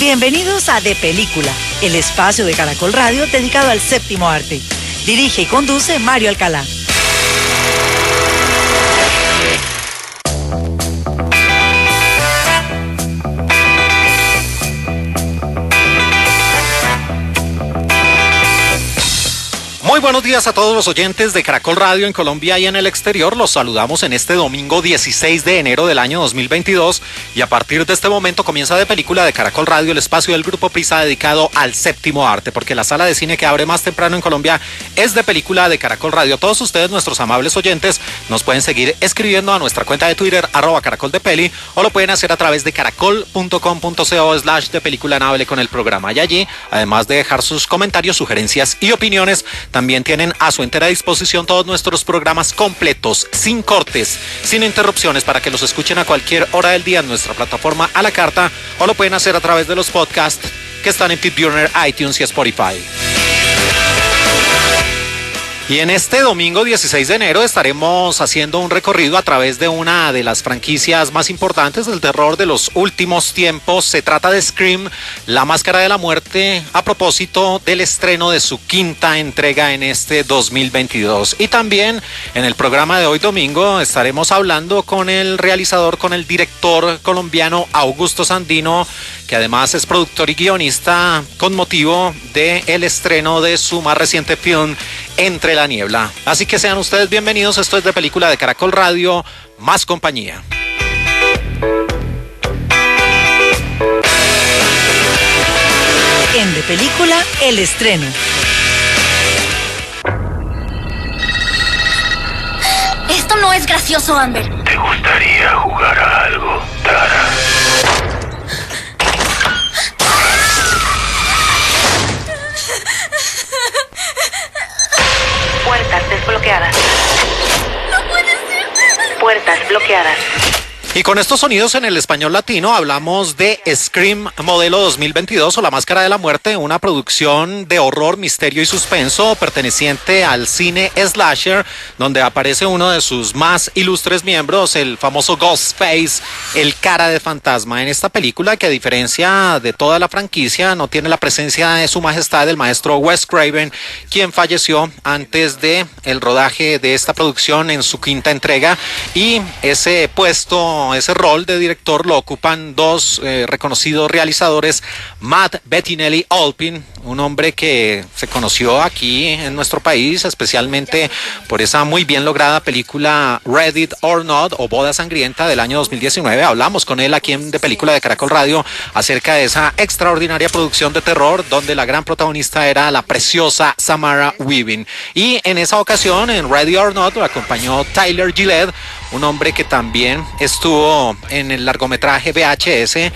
Bienvenidos a De Película, el espacio de Caracol Radio dedicado al séptimo arte. Dirige y conduce Mario Alcalá. Muy buenos días a todos los oyentes de Caracol Radio en Colombia y en el exterior. Los saludamos en este domingo 16 de enero del año 2022 y a partir de este momento comienza De Película de Caracol Radio, el espacio del Grupo Prisa dedicado al séptimo arte, porque la sala de cine que abre más temprano en Colombia es De Película de Caracol Radio. Todos ustedes, nuestros amables oyentes, nos pueden seguir escribiendo a nuestra cuenta de Twitter @caracoldepeli o lo pueden hacer a través de caracol.com.co/depeliculanable con el programa. Y allí, además de dejar sus comentarios, sugerencias y opiniones, también tienen a su entera disposición todos nuestros programas completos, sin cortes, sin interrupciones, para que los escuchen a cualquier hora del día en nuestra plataforma a la carta o lo pueden hacer a través de los podcasts que están en FitBurner, iTunes y Spotify. Y en este domingo 16 de enero estaremos haciendo un recorrido a través de una de las franquicias más importantes del terror de los últimos tiempos. Se trata de Scream, La Máscara de la Muerte, a propósito del estreno de su quinta entrega en este 2022. Y también en el programa de hoy domingo estaremos hablando con el realizador, con el director colombiano Augusto Sandino, que además es productor y guionista con motivo del estreno de su más reciente film, Entre la Niebla. Así que sean ustedes bienvenidos. Esto es De Película de Caracol Radio, más compañía. En De Película, el estreno. Esto no es gracioso, Amber. ¿Te gustaría jugar a algo, Tara? Puertas desbloqueadas. ¡No puede ser! Puertas bloqueadas. Y con estos sonidos en el español latino hablamos de Scream modelo 2022 o La Máscara de la Muerte, una producción de horror, misterio y suspenso perteneciente al cine slasher, donde aparece uno de sus más ilustres miembros, el famoso Ghostface, el cara de fantasma. En esta película, que a diferencia de toda la franquicia, no tiene la presencia de su majestad, el maestro Wes Craven, quien falleció antes de el rodaje de esta producción en su quinta entrega, y ese rol de director lo ocupan dos reconocidos realizadores, Matt Bettinelli-Olpin, un hombre que se conoció aquí en nuestro país, especialmente por esa muy bien lograda película Ready or Not o Boda Sangrienta del año 2019. Hablamos con él aquí en De Película de Caracol Radio acerca de esa extraordinaria producción de terror donde la gran protagonista era la preciosa Samara Weaving. Y en esa ocasión, en Ready or Not, lo acompañó Tyler Gillette, un hombre que también estuvo en el largometraje VHS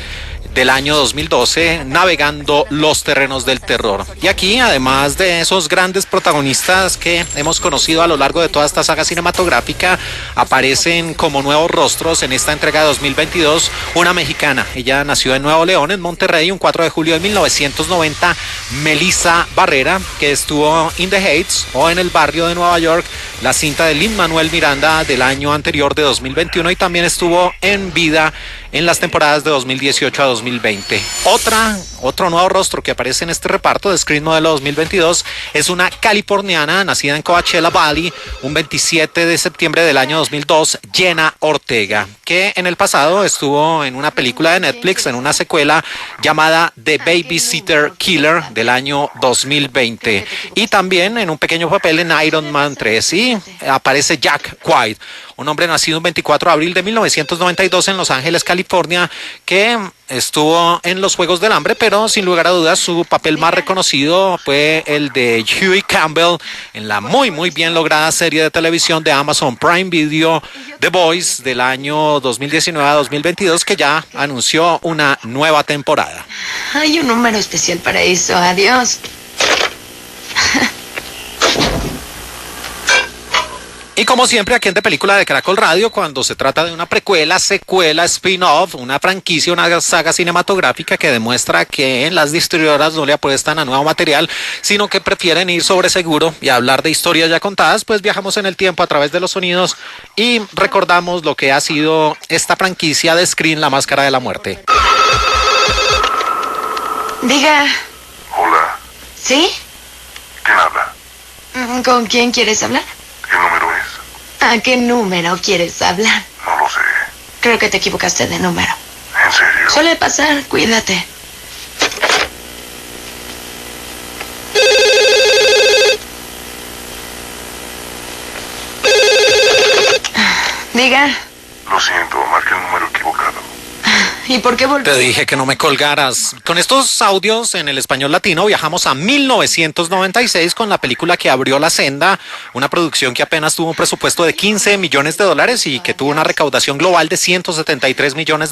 del año 2012, navegando los terrenos del terror. Y aquí, además de esos grandes protagonistas que hemos conocido a lo largo de toda esta saga cinematográfica, aparecen como nuevos rostros en esta entrega de 2022 una mexicana. Ella nació en Nuevo León, en Monterrey, un 4 de julio de 1990, Melissa Barrera, que estuvo in the Heights o en el barrio de Nueva York, la cinta de Lin-Manuel Miranda del año anterior de 2021, y también estuvo en Vida en las temporadas de 2018 a 2020. Otro nuevo rostro que aparece en este reparto de Scream modelo 2022 es una californiana nacida en Coachella Valley un 27 de septiembre del año 2002, Jenna Ortega, que en el pasado estuvo en una película de Netflix, en una secuela llamada The Babysitter Killer del año 2020, y también en un pequeño papel en Iron Man 3. Y aparece Jack White, un hombre nacido el 24 de abril de 1992 en Los Ángeles, California, que estuvo en Los Juegos del Hambre, pero sin lugar a dudas su papel más reconocido fue el de Huey Campbell en la muy bien lograda serie de televisión de Amazon Prime Video, The Boys, del año 2019 a 2022, que ya anunció una nueva temporada. Hay un número especial para eso. Adiós. Y como siempre, aquí en De Película de Caracol Radio, cuando se trata de una precuela, secuela, spin-off, una franquicia, una saga cinematográfica que demuestra que las distribuidoras no le apuestan a nuevo material, sino que prefieren ir sobre seguro y hablar de historias ya contadas, pues viajamos en el tiempo a través de los sonidos y recordamos lo que ha sido esta franquicia de Scream, La Máscara de la Muerte. Diga, Hola, ¿sí? ¿quién habla? ¿Con quién quieres hablar? ¿Qué número es? ¿A qué número quieres hablar? No lo sé. Creo que te equivocaste de número. ¿En serio? Suele pasar, cuídate. Diga, Lo siento, marqué el número equivocado. ¿y por qué Te volví? dije que no me colgaras. Con estos audios en el español latino viajamos a 1996 con la película que abrió la senda, una producción que apenas tuvo un presupuesto de $15 millones y que tuvo una recaudación global de $173 millones.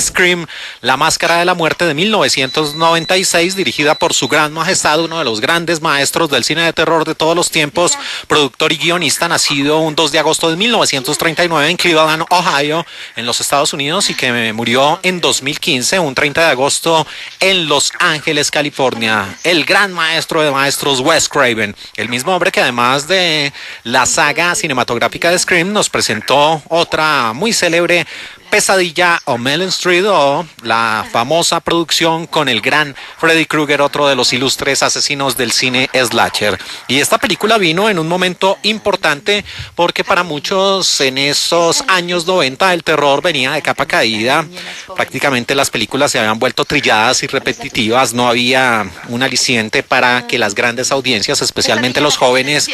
Scream, La Máscara de la Muerte de 1996, dirigida por su gran majestad, uno de los grandes maestros del cine de terror de todos los tiempos, productor y guionista, nacido un 2 de agosto de 1939 en Cleveland, Ohio, en los Estados Unidos, y que murió en 2015, un 30 de agosto, en Los Ángeles, California. El gran maestro de maestros, Wes Craven, el mismo hombre que además de la saga cinematográfica de Scream nos presentó otra muy célebre, Pesadilla on Elm Street, o la famosa producción con el gran Freddy Krueger, otro de los ilustres asesinos del cine slasher. Y esta película vino en un momento importante porque para muchos en esos años 90 el terror venía de capa caída. Prácticamente las películas se habían vuelto trilladas y repetitivas, no había un aliciente para que las grandes audiencias, especialmente los jóvenes,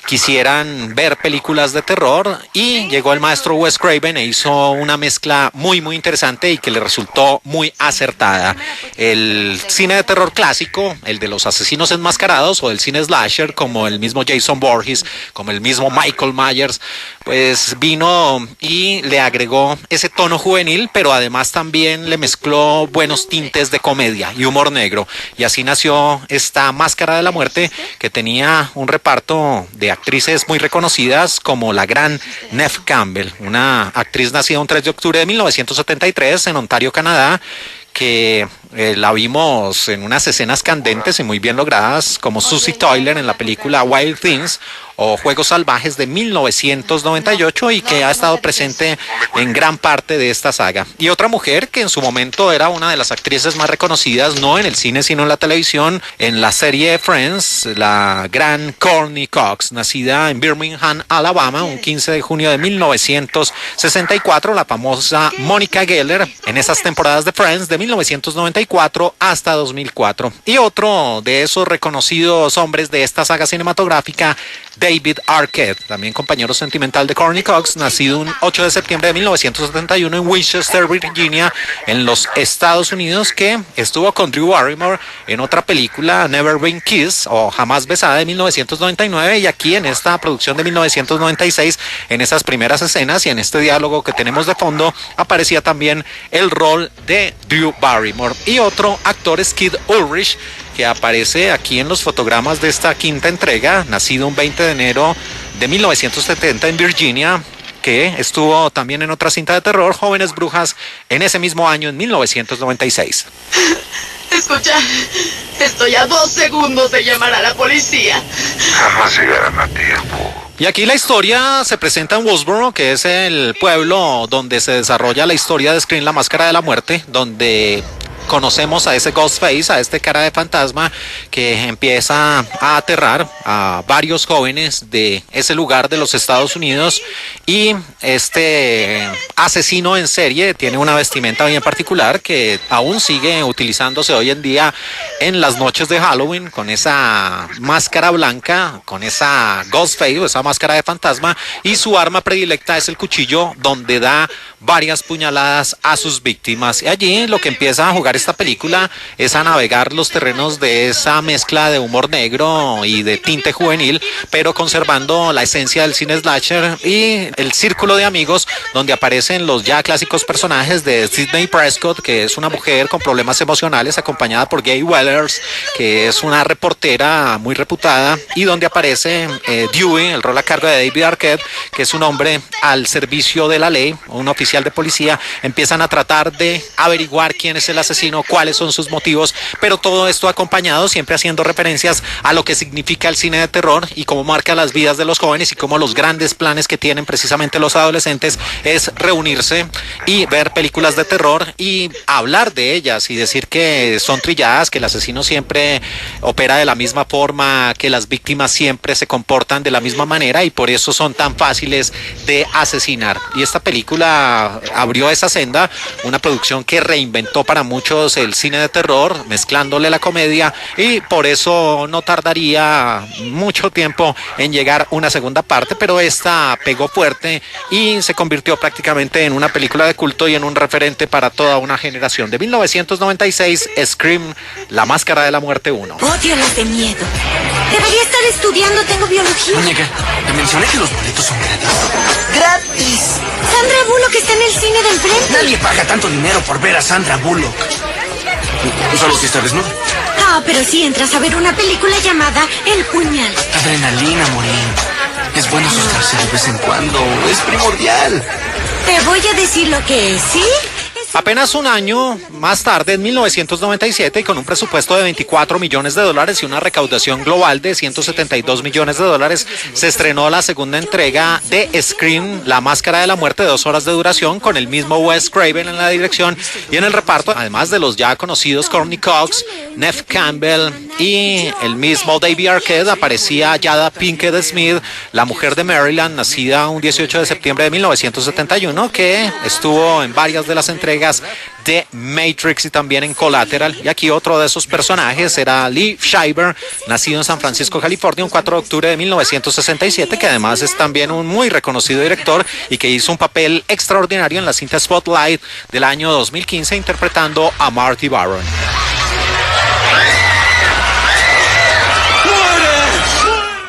quisieran ver películas de terror, y llegó el maestro Wes Craven e hizo una mezcla muy interesante y que le resultó muy acertada. El cine de terror clásico, el de los asesinos enmascarados, o el cine slasher, como el mismo Jason Voorhees, como el mismo Michael Myers, pues vino y le agregó ese tono juvenil, pero además también le mezcló buenos tintes de comedia y humor negro, y así nació esta Máscara de la Muerte, que tenía un reparto de actrices muy reconocidas como la gran Neve Campbell, una actriz nacida un 3 de octubre de 1973 en Ontario, Canadá, que la vimos en unas escenas candentes y muy bien logradas, como Susie Tyler en la película Wild Things o Juegos Salvajes de 1998, y que ha estado presente en gran parte de esta saga. Y otra mujer que en su momento era una de las actrices más reconocidas, no en el cine sino en la televisión, en la serie Friends, la gran Courtney Cox, nacida en Birmingham, Alabama, un 15 de junio de 1964, la famosa Monica Geller en esas temporadas de Friends de 1994 hasta 2004. Y otro de esos reconocidos hombres de esta saga cinematográfica, David Arquette, también compañero sentimental de Courtney Cox, nacido un 8 de septiembre de 1971 en Winchester, Virginia, en los Estados Unidos, que estuvo con Drew Barrymore en otra película, Never Been Kissed, o Jamás Besada, de 1999, y aquí en esta producción de 1996, en esas primeras escenas y en este diálogo que tenemos de fondo, aparecía también el rol de Drew Barrymore. Y otro actor es Kid Ulrich, que aparece aquí en los fotogramas de esta quinta entrega, nacido un 20 de enero de 1970 en Virginia, que estuvo también en otra cinta de terror, Jóvenes Brujas, en ese mismo año, en 1996. Escucha, estoy a 2 segundos de llamar a la policía. Jamás llegarán a tiempo. Y aquí la historia se presenta en Woodsboro, que es el pueblo donde se desarrolla la historia de Scream, La Máscara de la Muerte, donde conocemos a ese Ghostface, a este cara de fantasma que empieza a aterrar a varios jóvenes de ese lugar de los Estados Unidos, y este asesino en serie tiene una vestimenta bien particular que aún sigue utilizándose hoy en día en las noches de Halloween, con esa máscara blanca, con esa Ghostface, esa máscara de fantasma, y su arma predilecta es el cuchillo, donde da varias puñaladas a sus víctimas. Y allí lo que empieza a jugar esta película es a navegar los terrenos de esa mezcla de humor negro y de tinte juvenil, pero conservando la esencia del cine slasher, y el círculo de amigos donde aparecen los ya clásicos personajes de Sidney Prescott, que es una mujer con problemas emocionales, acompañada por Gay Wellers, que es una reportera muy reputada, y donde aparece Dewey, el rol a cargo de David Arquette, que es un hombre al servicio de la ley, un oficial oficial de policía, empiezan a tratar de averiguar quién es el asesino, cuáles son sus motivos, pero todo esto acompañado siempre haciendo referencias a lo que significa el cine de terror y cómo marca las vidas de los jóvenes y cómo los grandes planes que tienen precisamente los adolescentes es reunirse y ver películas de terror y hablar de ellas y decir que son trilladas, que el asesino siempre opera de la misma forma, que las víctimas siempre se comportan de la misma manera y por eso son tan fáciles de asesinar. Y esta película abrió esa senda, una producción que reinventó para muchos el cine de terror, mezclándole la comedia, y por eso no tardaría mucho tiempo en llegar una segunda parte, pero esta pegó fuerte y se convirtió prácticamente en una película de culto y en un referente para toda una generación. De 1996, Scream, La Máscara de la Muerte 1. Odio las de miedo. Debería estar estudiando, tengo biología. Muñeca, te mencioné que los boletos son gratis. ¡Gratis! Sandra Bullock está en el cine de enfrente. Nadie paga tanto dinero por ver a Sandra Bullock. Solo si está desnuda. Ah, pero si entras a ver una película llamada El Puñal. Adrenalina, Morín. Es bueno asustarse de vez en cuando. Es primordial. Te voy a decir lo que es, ¿sí? Apenas un año más tarde, en 1997, y con un presupuesto de 24 millones de dólares y una recaudación global de 172 millones de dólares, se estrenó la segunda entrega de Scream, La Máscara de la Muerte, de 2 horas de duración, con el mismo Wes Craven en la dirección y en el reparto, además de los ya conocidos Courtney Cox, Neve Campbell y el mismo David Arquette, aparecía Jada Pinkett Smith, la mujer de Maryland, nacida un 18 de septiembre de 1971, que estuvo en varias de las entregas de Matrix y también en Collateral. Y aquí otro de esos personajes era Lee Schreiber, nacido en San Francisco, California, un 4 de octubre de 1967, que además es también un muy reconocido director y que hizo un papel extraordinario en la cinta Spotlight del año 2015 interpretando a Marty Baron.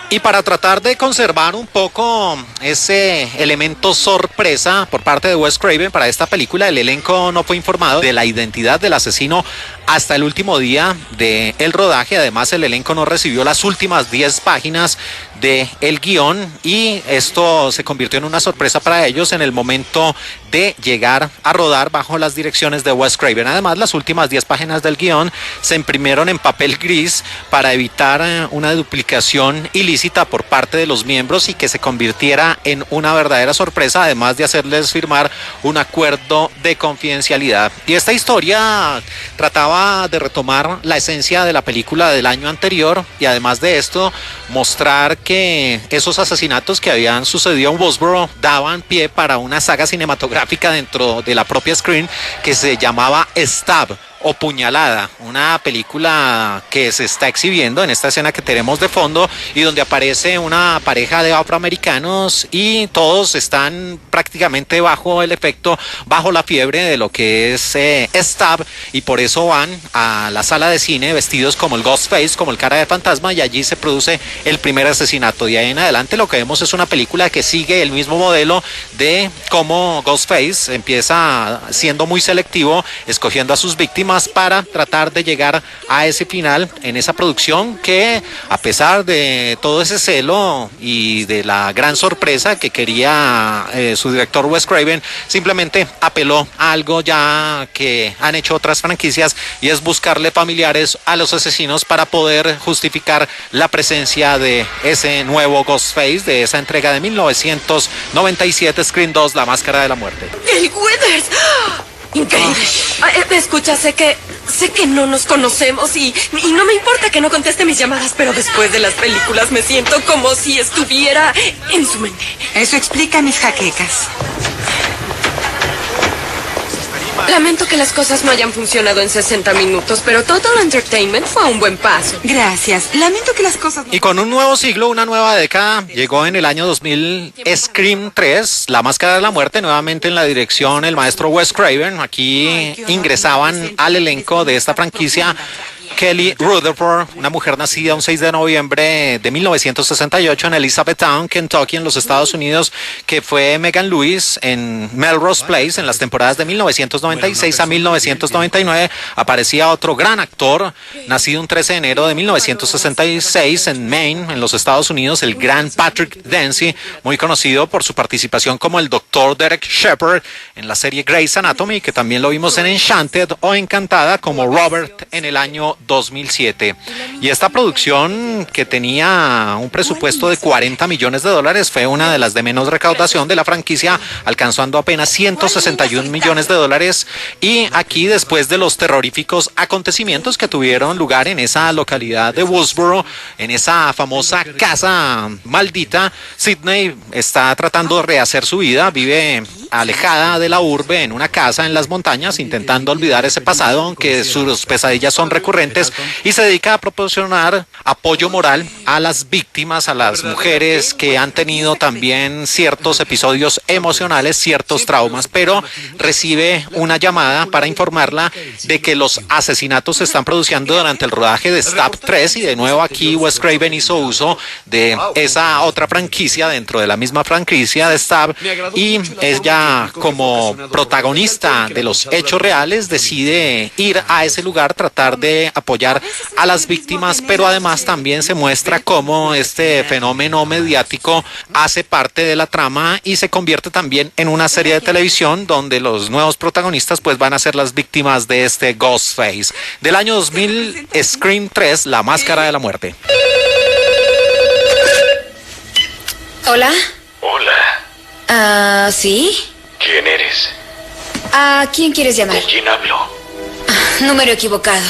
Y para tratar de conservar un poco ese elemento sorpresa por parte de Wes Craven para esta película, el elenco no fue informado de la identidad del asesino hasta el último día del rodaje. Además, el elenco no recibió las últimas 10 páginas del guión y esto se convirtió en una sorpresa para ellos en el momento de llegar a rodar bajo las direcciones de Wes Craven. Además, las últimas 10 páginas del guión se imprimieron en papel gris para evitar una duplicación ilícita por parte de los miembros y que se convirtiera en una verdadera sorpresa, además de hacerles firmar un acuerdo de confidencialidad. Y esta historia trataba de retomar la esencia de la película del año anterior y además de esto mostrar que esos asesinatos que habían sucedido en Woodsboro daban pie para una saga cinematográfica dentro de la propia Scream que se llamaba Stab o Puñalada, una película que se está exhibiendo en esta escena que tenemos de fondo y donde aparece una pareja de afroamericanos y todos están prácticamente bajo el efecto, bajo la fiebre de lo que es Stab, y por eso van a la sala de cine vestidos como el Ghostface, como el cara de fantasma, y allí se produce el primer asesinato. De ahí en adelante lo que vemos es una película que sigue el mismo modelo de cómo Ghostface empieza siendo muy selectivo, escogiendo a sus víctimas para tratar de llegar a ese final en esa producción que, a pesar de todo ese celo y de la gran sorpresa que quería su director Wes Craven, simplemente apeló a algo ya que han hecho otras franquicias y es buscarle familiares a los asesinos para poder justificar la presencia de ese nuevo Ghostface de esa entrega de 1997, Scream 2, La Máscara de la Muerte. ¡El Withers! Increíble. Escucha, sé que no nos conocemos y no me importa que no conteste mis llamadas, pero después de las películas me siento como si estuviera en su mente. Eso explica mis jaquecas. Lamento que las cosas no hayan funcionado en 60 minutos, pero Total Entertainment fue un buen paso. Gracias. Lamento que las cosas... Y con un nuevo siglo, una nueva década, llegó en el año 2000 Scream 3, La Máscara de la Muerte, nuevamente en la dirección el maestro Wes Craven. Aquí ingresaban al elenco de esta franquicia Kelly Rutherford, una mujer nacida un 6 de noviembre de 1968 en Elizabethtown, Kentucky, en los Estados Unidos, que fue Megan Lewis en Melrose Place en las temporadas de 1996 a 1999. Aparecía otro gran actor, nacido un 13 de enero de 1966 en Maine, en los Estados Unidos, el gran Patrick Dempsey, muy conocido por su participación como el Dr. Derek Shepherd en la serie Grey's Anatomy, que también lo vimos en Enchanted o Encantada como Robert en el año 2007. Y esta producción, que tenía un presupuesto de $40 millones, fue una de las de menos recaudación de la franquicia, alcanzando apenas $161 millones. Y aquí, después de los terroríficos acontecimientos que tuvieron lugar en esa localidad de Woodsboro, en esa famosa casa maldita, Sidney está tratando de rehacer su vida. Vive alejada de la urbe en una casa en las montañas, intentando olvidar ese pasado, aunque sus pesadillas son recurrentes, y se dedica a proporcionar apoyo moral a las víctimas, a las mujeres que han tenido también ciertos episodios emocionales, ciertos traumas, pero recibe una llamada para informarla de que los asesinatos se están produciendo durante el rodaje de Stab 3, y de nuevo aquí Wes Craven hizo uso de esa otra franquicia dentro de la misma franquicia de Stab, y ella, como protagonista de los hechos reales, decide ir a ese lugar, tratar de apoyar a las víctimas, pero además también se muestra cómo este fenómeno mediático hace parte de la trama y se convierte también en una serie de televisión donde los nuevos protagonistas pues van a ser las víctimas de este Ghostface. Del año 2000, Scream 3, La Máscara de la Muerte. Hola. Hola. ¿Sí? ¿Quién eres? ¿A quién quieres llamar? ¿Con quién hablo? Número equivocado.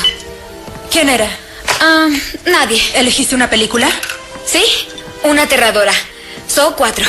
¿Quién era? Nadie. ¿Elegiste una película? ¿Sí? Una aterradora. Saw 4.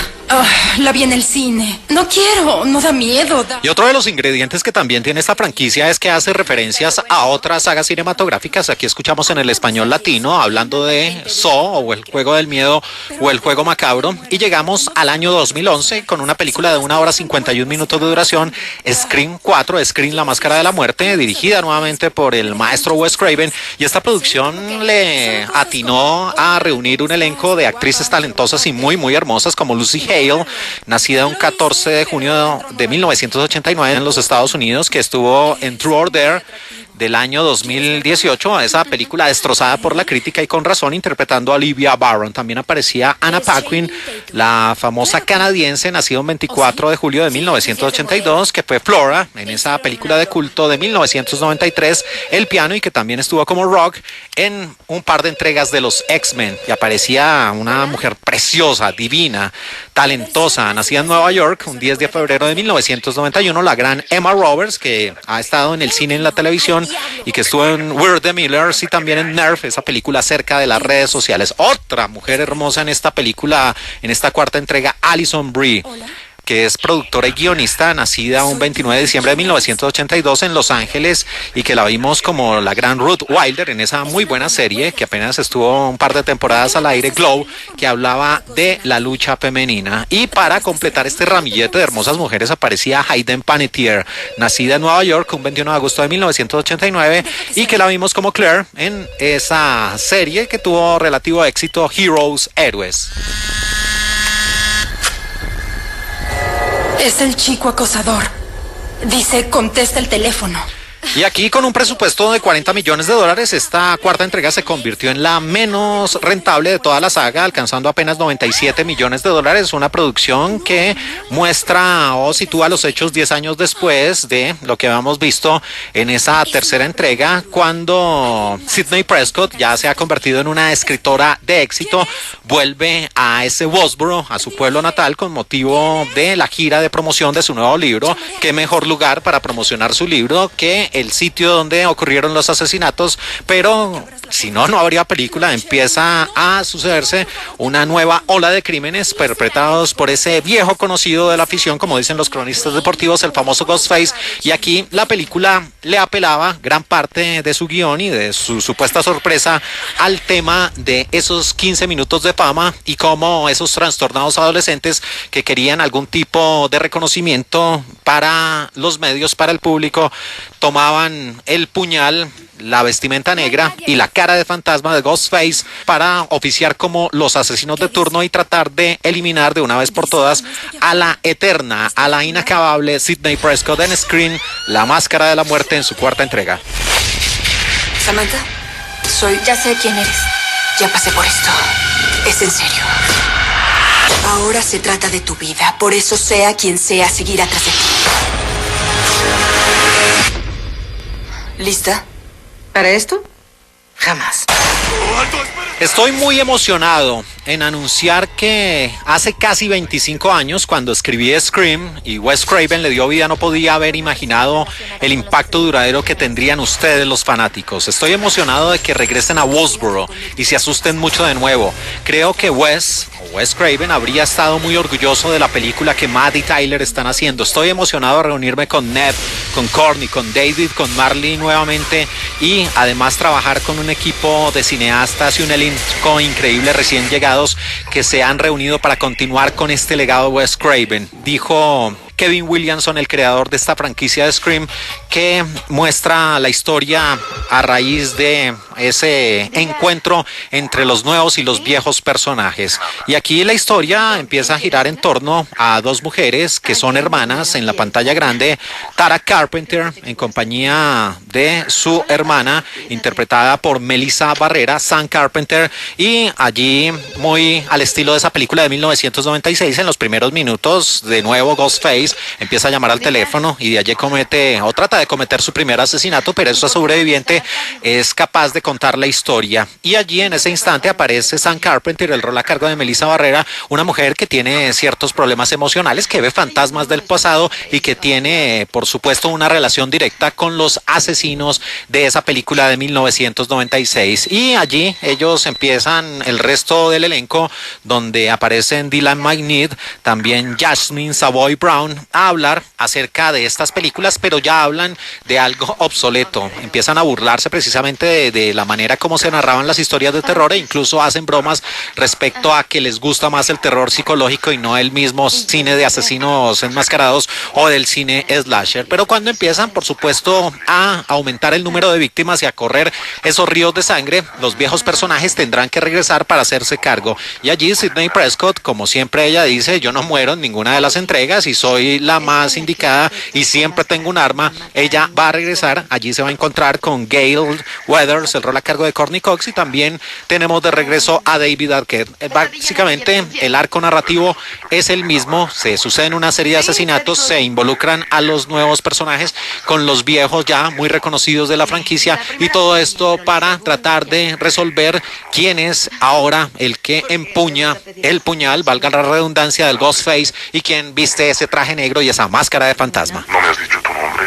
La vi en el cine. No quiero, no da miedo. Y otro de los ingredientes que también tiene esta franquicia es que hace referencias a otras sagas cinematográficas. Aquí escuchamos en el español latino hablando de Saw, o el juego del miedo, o el juego macabro. Y llegamos al año 2011 con una película de 1 hora 51 minutos de duración, Scream 4, Scream, La Máscara de la Muerte, dirigida nuevamente por el maestro Wes Craven. Y esta producción le atinó a reunir un elenco de actrices talentosas y muy, muy hermosas, como Lucy Hale, nacida un 14 de junio de 1989 en los Estados Unidos, que estuvo en True or Dare del año 2018, esa película destrozada por la crítica y con razón, interpretando a Olivia Barron. También aparecía Anna Paquin, la famosa canadiense, nacida un 24 de julio de 1982, que fue Flora en esa película de culto de 1993, El Piano, y que también estuvo como Rock en un par de entregas de los X-Men. Y aparecía una mujer preciosa, divina, talentosa, nacida en Nueva York un 10 de febrero de 1991, la gran Emma Roberts, que ha estado en el cine y en la televisión, y que estuvo en We're the Millers y también en Nerf, esa película acerca de las redes sociales. Otra mujer hermosa en esta película, en esta cuarta entrega, Alison Brie, que es productora y guionista, nacida un 29 de diciembre de 1982 en Los Ángeles, y que la vimos como la gran Ruth Wilder en esa muy buena serie que apenas estuvo un par de temporadas al aire, Glow, que hablaba de la lucha femenina. Y para completar este ramillete de hermosas mujeres aparecía Hayden Panettiere, nacida en Nueva York un 21 de agosto de 1989, y que la vimos como Claire en esa serie que tuvo relativo éxito, Heroes, Héroes. Es el chico acosador. Dice, contesta el teléfono. Y aquí, con un presupuesto de $40 millones, esta cuarta entrega se convirtió en la menos rentable de toda la saga, alcanzando apenas $97 millones. Una producción que muestra o sitúa los hechos 10 años después de lo que habíamos visto en esa tercera entrega, cuando Sidney Prescott ya se ha convertido en una escritora de éxito, vuelve a ese Woodsboro, a su pueblo natal, con motivo de la gira de promoción de su nuevo libro. Qué mejor lugar para promocionar su libro que el sitio donde ocurrieron los asesinatos, pero si no, no habría película. Empieza a sucederse una nueva ola de crímenes perpetrados por ese viejo conocido de la afición, como dicen los cronistas deportivos, el famoso Ghostface. Y aquí la película le apelaba gran parte de su guión y de su supuesta sorpresa al tema de esos 15 minutos de fama, y cómo esos trastornados adolescentes que querían algún tipo de reconocimiento para los medios, para el público, tomaban el puñal, la vestimenta negra y la cara de fantasma de Ghostface para oficiar como los asesinos de turno y tratar de eliminar de una vez por todas a la eterna, a la inacabable Sidney Prescott en Scream, La Máscara de la Muerte, en su cuarta entrega. Samantha, Ya sé quién eres. Ya pasé por esto. Es en serio. Ahora se trata de tu vida. Por eso sea quien sea, seguirá tras de ti. ¿Lista? ¿Para esto? Jamás. Estoy muy emocionado en anunciar que hace casi 25 años, cuando escribí Scream y Wes Craven le dio vida, no podía haber imaginado el impacto duradero que tendrían ustedes, los fanáticos. Estoy emocionado de que regresen a Woodsboro y se asusten mucho de nuevo. Creo que Wes Craven habría estado muy orgulloso de la película que Matt y Tyler están haciendo. Estoy emocionado de reunirme con Ned, con Courtney, con David, con Marley nuevamente y además trabajar con un equipo de cineastas y un elenco increíble recién llegados que se han reunido para continuar con este legado de Wes Craven. Dijo Kevin Williamson, el creador de esta franquicia de Scream, que muestra la historia a raíz de ese encuentro entre los nuevos y los viejos personajes. Y aquí la historia empieza a girar en torno a dos mujeres que son hermanas en la pantalla grande. Tara Carpenter, en compañía de su hermana, interpretada por Melissa Barrera, Sam Carpenter, y allí, muy al estilo de esa película de 1996, en los primeros minutos, de nuevo Ghostface empieza a llamar al teléfono y de allí comete o trata de cometer su primer asesinato, pero esta sobreviviente es capaz de contar la historia. Y allí en ese instante aparece Sam Carpenter, el rol a cargo de Melissa Barrera, una mujer que tiene ciertos problemas emocionales, que ve fantasmas del pasado y que tiene, por supuesto, una relación directa con los asesinos de esa película de 1996. Y allí ellos empiezan, el resto del elenco, donde aparecen Dylan McNeid, también Jasmine Savoy Brown, a hablar acerca de estas películas, pero ya hablan de algo obsoleto. Empiezan a burlarse precisamente de la manera como se narraban las historias de terror, e incluso hacen bromas respecto a que les gusta más el terror psicológico y no el mismo cine de asesinos enmascarados o del cine slasher. Pero cuando empiezan, por supuesto, a aumentar el número de víctimas y a correr esos ríos de sangre, los viejos personajes tendrán que regresar para hacerse cargo. Y allí Sidney Prescott, como siempre ella dice, yo no muero en ninguna de las entregas y soy la más indicada y siempre tengo un arma. Ella va a regresar, allí se va a encontrar con Gail Weathers, el rol a cargo de Courtney Cox, y también tenemos de regreso a David Arquette. Básicamente el arco narrativo es el mismo, se suceden una serie de asesinatos, se involucran a los nuevos personajes con los viejos ya muy reconocidos de la franquicia, y todo esto para tratar de resolver quién es ahora el que empuña el puñal, valga la redundancia, del Ghostface, y quién viste ese traje negro y esa máscara de fantasma. ¿No me has dicho tu nombre?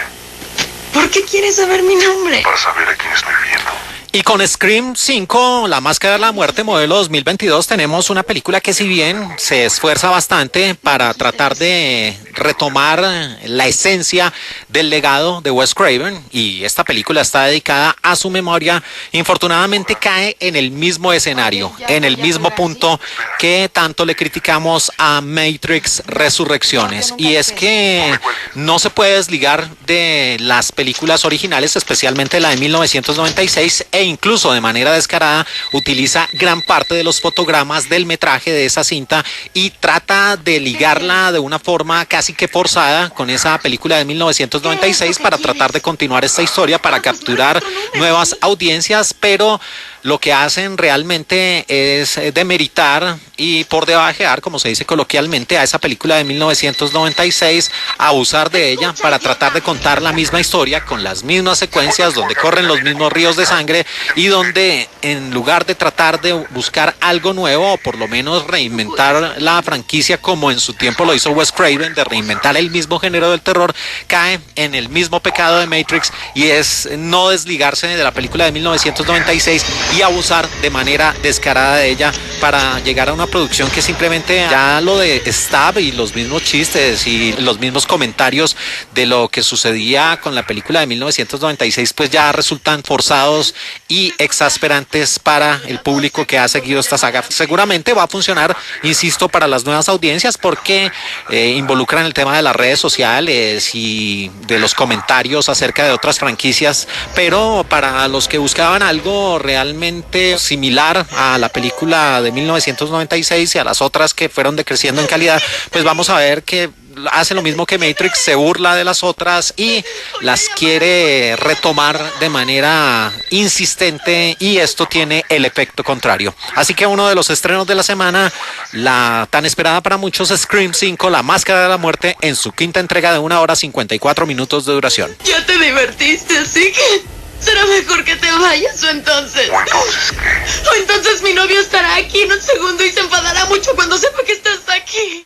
¿Por qué quieres saber mi nombre? Para saber a quién estoy viendo. Y con Scream 5, La Máscara de la Muerte, modelo 2022, tenemos una película que, si bien se esfuerza bastante para tratar de retomar la esencia del legado de Wes Craven, y esta película está dedicada a su memoria, infortunadamente cae en el mismo escenario, en el mismo punto que tanto le criticamos a Matrix Resurrecciones, y es que no se puede desligar de las películas originales, especialmente la de 1996, e incluso de manera descarada utiliza gran parte de los fotogramas del metraje de esa cinta y trata de ligarla de una forma casi que forzada con esa película de 1996 para tratar de continuar esta historia, para capturar nuevas audiencias, pero lo que hacen realmente es demeritar y por debajear, como se dice coloquialmente, a esa película de 1996, abusar de ella para tratar de contar la misma historia con las mismas secuencias, donde corren los mismos ríos de sangre y donde, en lugar de tratar de buscar algo nuevo o por lo menos reinventar la franquicia como en su tiempo lo hizo Wes Craven, de reinventar el mismo género del terror, cae en el mismo pecado de Matrix, y es no desligarse de la película de 1996 y abusar de manera descarada de ella para llegar a una producción que simplemente ya lo de Stab y los mismos chistes y los mismos comentarios de lo que sucedía con la película de 1996 pues ya resultan forzados y exasperantes para el público que ha seguido esta saga. Seguramente va a funcionar, insisto, para las nuevas audiencias porque involucran el tema de las redes sociales y de los comentarios acerca de otras franquicias, pero para los que buscaban algo realmente similar a la película de 1996 y a las otras que fueron decreciendo en calidad, pues vamos a ver que hace lo mismo que Matrix, se burla de las otras y las quiere retomar de manera insistente y esto tiene el efecto contrario. Así que uno de los estrenos de la semana, la tan esperada para muchos Scream 5, La Máscara de la Muerte, en su quinta entrega de 1 hora 54 minutos de duración. Ya te divertiste, así que será mejor que te vayas, o entonces... O entonces mi novio estará aquí en un segundo y se enfadará mucho cuando sepa que estás aquí.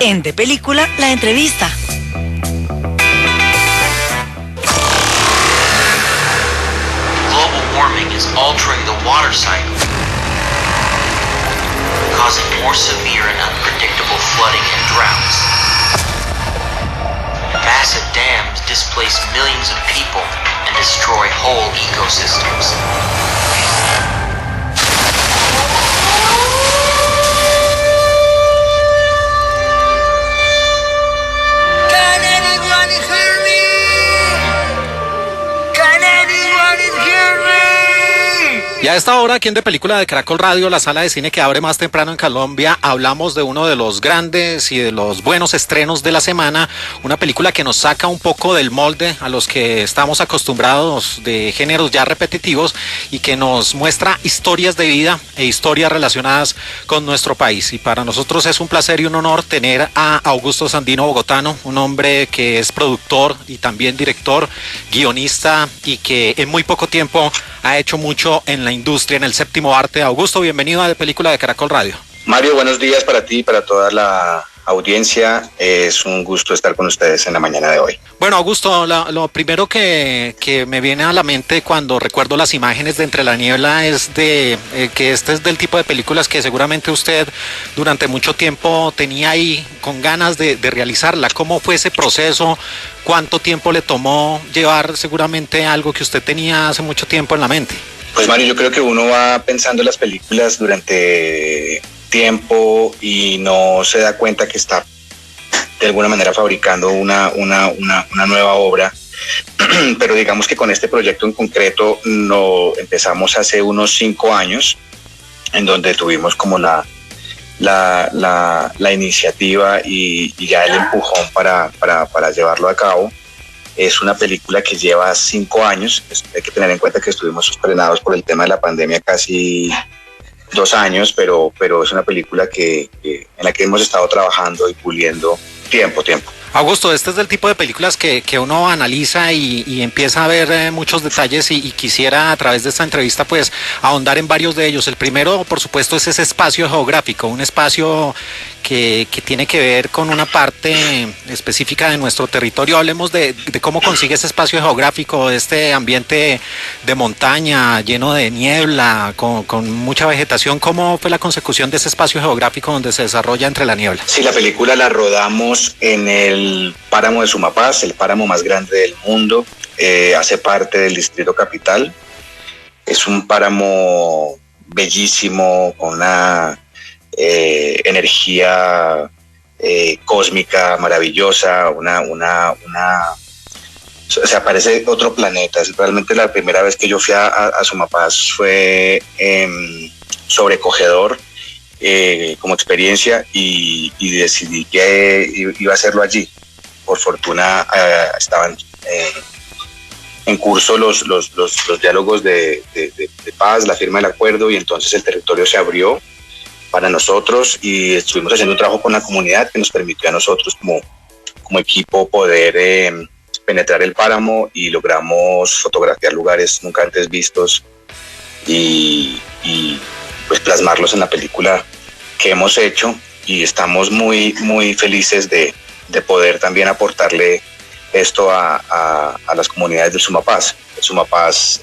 En De Película, la entrevista. Global warming is altering the water cycle, causing more severe and unpredictable flooding and droughts. Massive dams displace millions of people and destroy whole ecosystems. Y a esta hora, aquí en De Película de Caracol Radio, la sala de cine que abre más temprano en Colombia, hablamos de uno de los grandes y de los buenos estrenos de la semana, una película que nos saca un poco del molde a los que estamos acostumbrados de géneros ya repetitivos y que nos muestra historias de vida e historias relacionadas con nuestro país. Y para nosotros es un placer y un honor tener a Augusto Sandino Bogotano, un hombre que es productor y también director, guionista y que en muy poco tiempo ha hecho mucho en la industria, en el séptimo arte. Augusto, bienvenido a De Película de Caracol Radio. Mario, buenos días para ti y para toda la audiencia. Es un gusto estar con ustedes en la mañana de hoy. Bueno, Augusto, lo primero que me viene a la mente cuando recuerdo las imágenes de Entre la Niebla es de que este es del tipo de películas que seguramente usted durante mucho tiempo tenía ahí con ganas de realizarla. ¿Cómo fue ese proceso? ¿Cuánto tiempo le tomó llevar seguramente algo que usted tenía hace mucho tiempo en la mente? Pues Mario, yo creo que uno va pensando en las películas durante tiempo y no se da cuenta que está de alguna manera fabricando una nueva obra. Pero digamos que con este proyecto en concreto lo empezamos hace unos 5 años, en donde tuvimos como la iniciativa y ya el empujón para llevarlo a cabo. Es una película que lleva 5 años. Hay que tener en cuenta que estuvimos frenados por el tema de la pandemia casi 2 años, pero es una película en la que hemos estado trabajando y puliendo tiempo. Augusto, este es del tipo de películas que uno analiza y empieza a ver muchos detalles y quisiera a través de esta entrevista pues ahondar en varios de ellos. El primero, por supuesto, es ese espacio geográfico, un espacio que tiene que ver con una parte específica de nuestro territorio. Hablemos de cómo consigue ese espacio geográfico, este ambiente de montaña lleno de niebla, con mucha vegetación. ¿Cómo fue la consecución de ese espacio geográfico donde se desarrolla Entre la Niebla? Sí, la película la rodamos en el páramo de Sumapaz, el páramo más grande del mundo. Hace parte del Distrito Capital. Es un páramo bellísimo, con una energía cósmica maravillosa, o sea, parece otro planeta. Es realmente la primera vez que yo fui a Sumapaz fue sobrecogedor como experiencia y decidí que iba a hacerlo allí. Por fortuna estaban en curso los diálogos de paz, la firma del acuerdo, y entonces el territorio se abrió para nosotros y estuvimos haciendo un trabajo con la comunidad que nos permitió a nosotros como equipo poder penetrar el páramo, y logramos fotografiar lugares nunca antes vistos y pues plasmarlos en la película que hemos hecho, y estamos muy muy felices de poder también aportarle esto a las comunidades del Sumapaz. El Sumapaz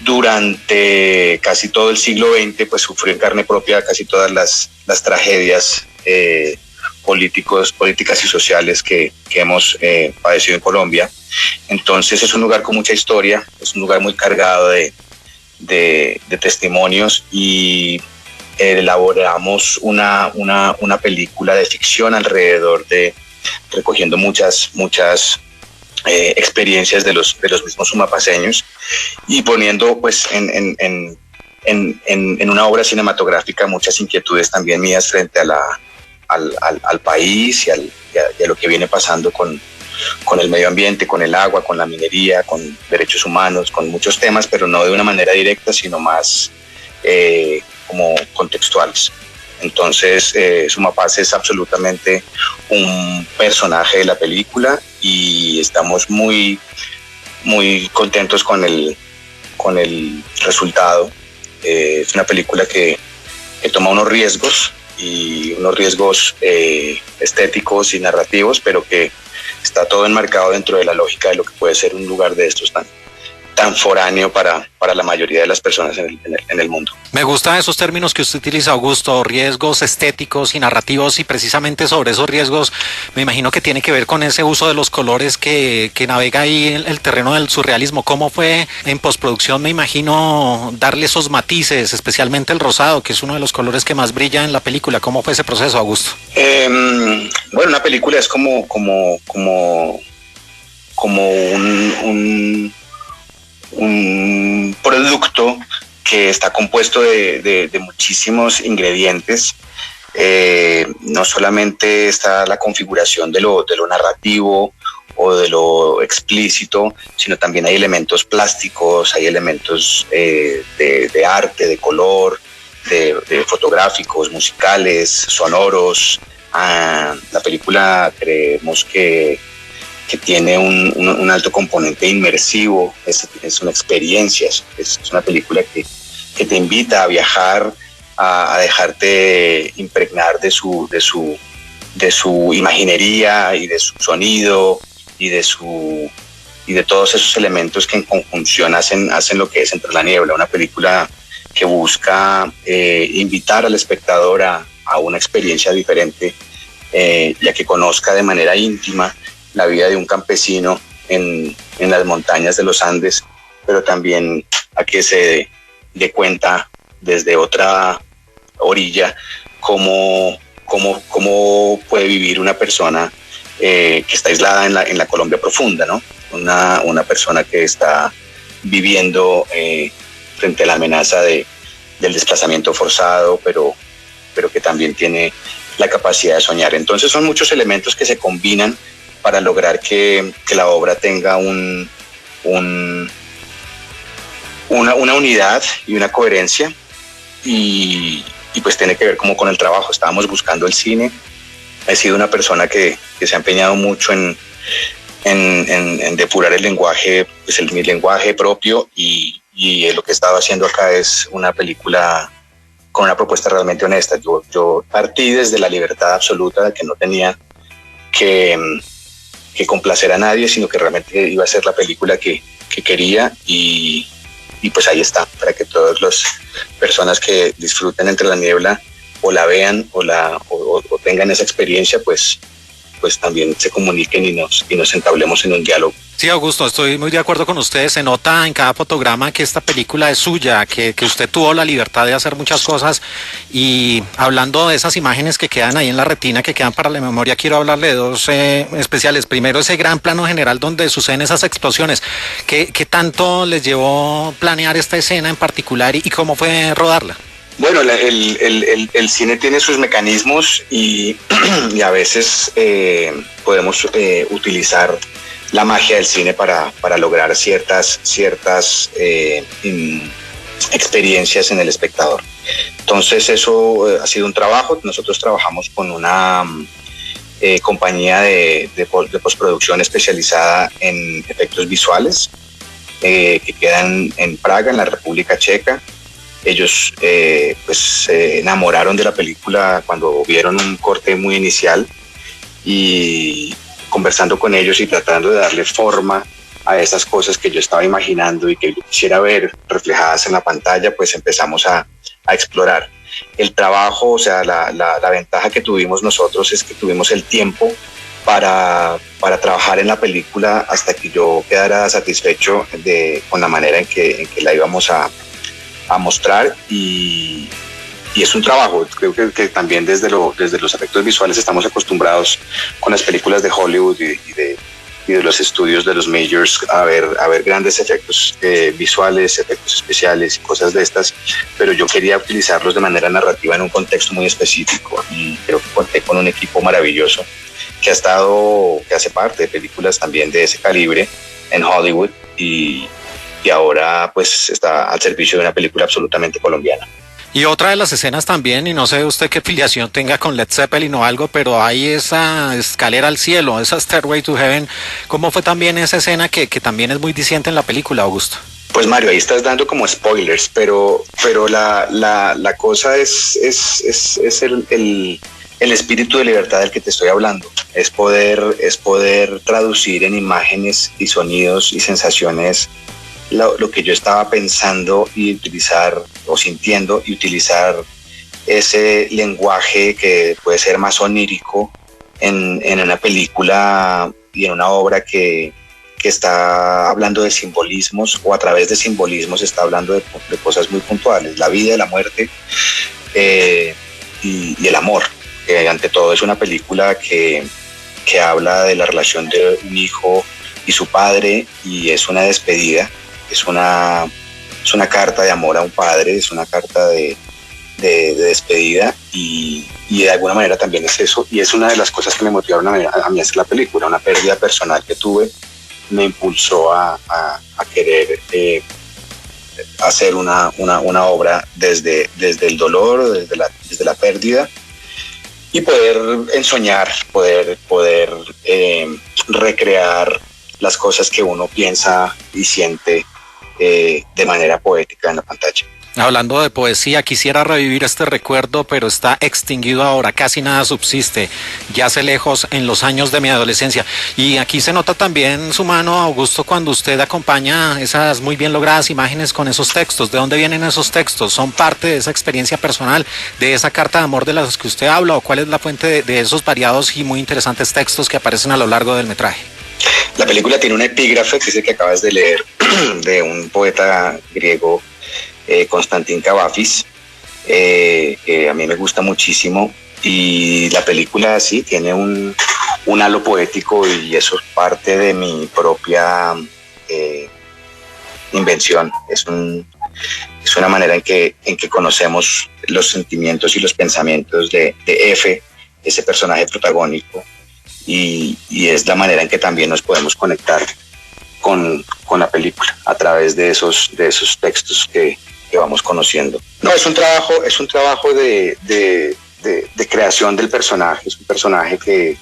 durante casi todo el siglo XX pues sufrió en carne propia casi todas las tragedias políticas y sociales que hemos padecido en Colombia. Entonces es un lugar con mucha historia, es un lugar muy cargado de testimonios, y elaboramos una película de ficción alrededor recogiendo muchas experiencias de los mismos sumapaceños, y poniendo pues en una obra cinematográfica muchas inquietudes también mías frente al país y a lo que viene pasando con el medio ambiente, con el agua, con la minería, con derechos humanos, con muchos temas, pero no de una manera directa, sino más como contextuales. Entonces, Sumapaz es absolutamente un personaje de la película, y estamos muy, muy contentos con el resultado. Es una película que toma unos riesgos estéticos y narrativos, pero que está todo enmarcado dentro de la lógica de lo que puede ser un lugar de estos tan foráneo para la mayoría de las personas en el mundo. Me gustan esos términos que usted utiliza, Augusto, riesgos estéticos y narrativos, y precisamente sobre esos riesgos me imagino que tiene que ver con ese uso de los colores que navega ahí el terreno del surrealismo. ¿Cómo fue en postproducción? Me imagino darle esos matices, especialmente el rosado, que es uno de los colores que más brilla en la película. ¿Cómo fue ese proceso, Augusto? Bueno, una película es como un producto que está compuesto de muchísimos ingredientes. No solamente está la configuración de lo narrativo o de lo explícito, sino también hay elementos plásticos, hay elementos de arte, de color, de fotográficos, musicales, sonoros. La película creemos que tiene un alto componente inmersivo, es una experiencia, es una película que te invita a viajar, a dejarte impregnar de su imaginería y de su sonido y de todos esos elementos que en conjunción hacen lo que es Entre la Niebla, una película que busca invitar al espectador a una experiencia diferente, ya que conozca de manera íntima la vida de un campesino en las montañas de los Andes, pero también a que se dé cuenta desde otra orilla cómo puede vivir una persona que está aislada en la Colombia profunda, ¿no? Una persona que está viviendo frente a la amenaza del desplazamiento forzado, pero que también tiene la capacidad de soñar. Entonces son muchos elementos que se combinan para lograr que la obra tenga una unidad y una coherencia, y pues tiene que ver como con el trabajo. Estábamos buscando el cine. He sido una persona que se ha empeñado mucho en depurar el lenguaje, pues mi lenguaje propio, y lo que he estado haciendo acá es una película con una propuesta realmente honesta. Yo partí desde la libertad absoluta de que no tenía que complacer a nadie, sino que realmente iba a ser la película que quería, y pues ahí está, para que todas las personas que disfruten Entre la Niebla o la vean o tengan esa experiencia, pues también se comuniquen y nos entablemos en un diálogo. Sí, Augusto, estoy muy de acuerdo con ustedes. Se nota en cada fotograma que esta película es suya, que usted tuvo la libertad de hacer muchas cosas. Y hablando de esas imágenes que quedan ahí en la retina, que quedan para la memoria, quiero hablarle de dos especiales. Primero, ese gran plano general donde suceden esas explosiones. ¿Qué tanto les llevó planear esta escena en particular y cómo fue rodarla? Bueno, el cine tiene sus mecanismos y a veces podemos utilizar la magia del cine para lograr ciertas experiencias en el espectador. Entonces eso ha sido un trabajo. Nosotros trabajamos con una compañía de postproducción especializada en efectos visuales que quedan en Praga, en la República Checa. Ellos pues se enamoraron de la película cuando vieron un corte muy inicial, y conversando con ellos y tratando de darle forma a esas cosas que yo estaba imaginando y que yo quisiera ver reflejadas en la pantalla, pues empezamos a explorar. El trabajo, o sea, la ventaja que tuvimos nosotros es que tuvimos el tiempo para trabajar en la película hasta que yo quedara satisfecho con la manera en que la íbamos a mostrar, y es un trabajo. Creo que también desde los efectos visuales estamos acostumbrados con las películas de Hollywood y de los estudios de los majors a ver grandes efectos visuales, efectos especiales y cosas de estas, pero yo quería utilizarlos de manera narrativa en un contexto muy específico, y creo que conté con un equipo maravilloso que hace parte de películas también de ese calibre en Hollywood, y ahora pues está al servicio de una película absolutamente colombiana. Y otra de las escenas también, y no sé usted qué filiación tenga con Led Zeppelin o algo, pero hay esa escalera al cielo, esa Stairway to Heaven. ¿Cómo fue también esa escena que también es muy diciente en la película, Augusto? Pues Mario, ahí estás dando como spoilers, pero la cosa es el espíritu de libertad del que te estoy hablando. Es poder traducir en imágenes y sonidos y sensaciones lo que yo estaba pensando y utilizar o sintiendo, y utilizar ese lenguaje que puede ser más onírico en una película y en una obra que está hablando de simbolismos, o a través de simbolismos está hablando de cosas muy puntuales, la vida, la muerte y el amor. Ante todo es una película que habla de la relación de un hijo y su padre, y es una despedida. Es una carta de amor a un padre, es una carta de despedida, y de alguna manera también es eso, y es una de las cosas que me motivaron a mí a hacer la película. Una pérdida personal que tuve me impulsó a querer hacer una obra desde el dolor, desde la pérdida, y poder ensoñar, poder recrear las cosas que uno piensa y siente de manera poética en la pantalla. Hablando de poesía, quisiera revivir este recuerdo, pero está extinguido ahora, casi nada subsiste, yace lejos en los años de mi adolescencia. Y aquí se nota también su mano, Augusto, cuando usted acompaña esas muy bien logradas imágenes con esos textos. ¿De dónde vienen esos textos? ¿Son parte de esa experiencia personal, de esa carta de amor de las que usted habla, o cuál es la fuente de esos variados y muy interesantes textos que aparecen a lo largo del metraje? La película tiene un epígrafe, que es el que acabas de leer, de un poeta griego, Constantín Cavafis, que a mí me gusta muchísimo, y la película sí tiene un halo poético, y eso es parte de mi propia invención. Es una manera en que conocemos los sentimientos y los pensamientos de F, ese personaje protagónico, y es la manera en que también nos podemos conectar con la película a través de esos textos que vamos conociendo. No, es un trabajo de creación del personaje. Es un personaje que,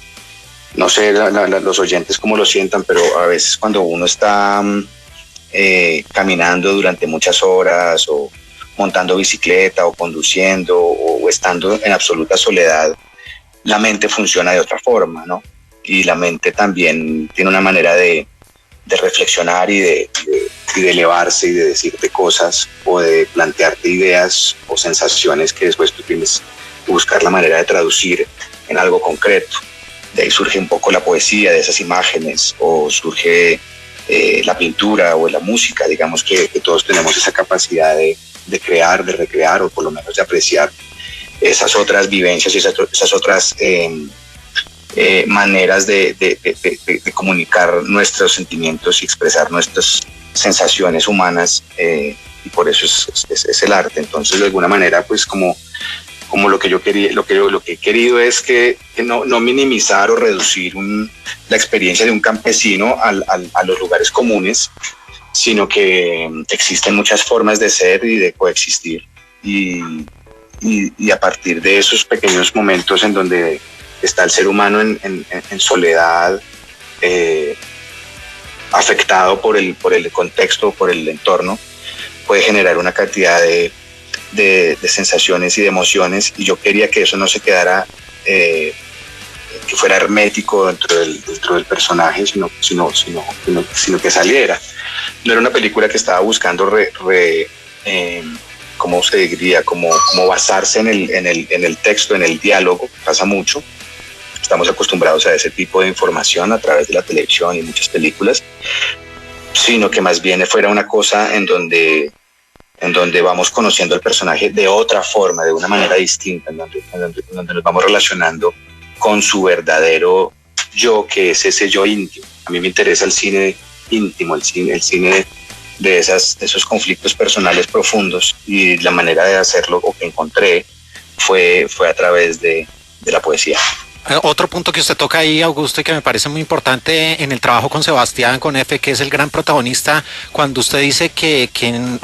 no sé los oyentes cómo lo sientan, pero a veces cuando uno está caminando durante muchas horas, o montando bicicleta, o conduciendo, o estando en absoluta soledad, la mente funciona de otra forma, ¿no? Y la mente también tiene una manera de reflexionar y de elevarse, y de decirte cosas, o de plantearte ideas o sensaciones que después tú tienes que buscar la manera de traducir en algo concreto. De ahí surge un poco la poesía de esas imágenes, o surge la pintura o la música. Digamos que todos tenemos esa capacidad de crear, de recrear, o por lo menos de apreciar esas otras vivencias y esas otras maneras de comunicar nuestros sentimientos y expresar nuestras sensaciones humanas, y por eso es el arte. Entonces, de alguna manera, pues como lo que yo quería, lo que he querido es que no minimizar o reducir la experiencia de un campesino a los lugares comunes, sino que existen muchas formas de ser y de coexistir, y a partir de esos pequeños momentos en donde está el ser humano en soledad, afectado por el contexto, por el entorno, puede generar una cantidad de sensaciones y de emociones, y yo quería que eso no se quedara, que que fuera hermético dentro del personaje, sino que saliera. No era una película que estaba buscando ¿cómo se diría? Como basarse en el texto, en el diálogo. Pasa mucho. Estamos acostumbrados a ese tipo de información a través de la televisión y muchas películas, sino que más bien fuera una cosa en donde vamos conociendo al personaje de otra forma, de una manera distinta, en donde nos vamos relacionando con su verdadero yo, que es ese yo íntimo. A mí me interesa el cine íntimo, el cine de esos conflictos personales profundos, y la manera de hacerlo, o que encontré, fue a través de la poesía. Otro punto que usted toca ahí, Augusto, y que me parece muy importante en el trabajo con Sebastián, con F, que es el gran protagonista, cuando usted dice que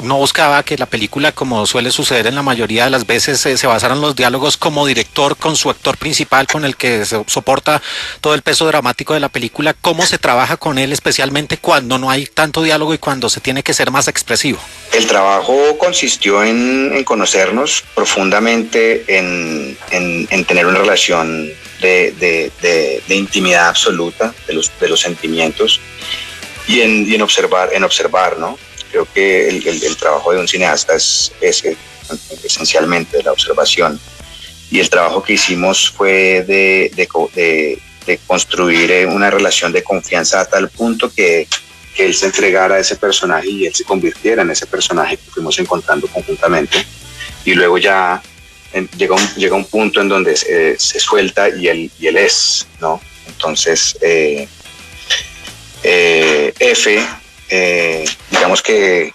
no buscaba que la película, como suele suceder en la mayoría de las veces, se basaran los diálogos como director con su actor principal, con el que se soporta todo el peso dramático de la película. ¿Cómo se trabaja con él, especialmente cuando no hay tanto diálogo y cuando se tiene que ser más expresivo? El trabajo consistió en conocernos profundamente, en tener una relación de intimidad absoluta de los sentimientos, y en observar, ¿no? Creo que el trabajo de un cineasta es esencialmente la observación, y el trabajo que hicimos fue de construir una relación de confianza a tal punto que él se entregara a ese personaje y él se convirtiera en ese personaje que fuimos encontrando conjuntamente, y luego ya llega un punto en donde se suelta y él es, ¿no? Entonces, F, digamos que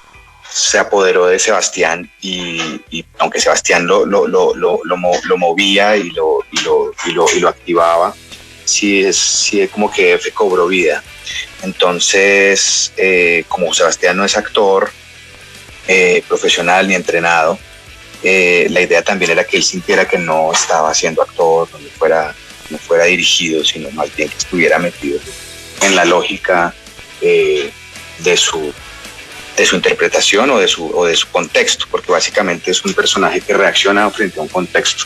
se apoderó de Sebastián, y aunque Sebastián lo movía y lo activaba, sí es como que F cobró vida. Entonces, como Sebastián no es actor profesional ni entrenado, la idea también era que él sintiera que no estaba siendo actor, no fuera dirigido, sino más bien que estuviera metido en la lógica de su interpretación o de su contexto, porque básicamente es un personaje que reacciona frente a un contexto.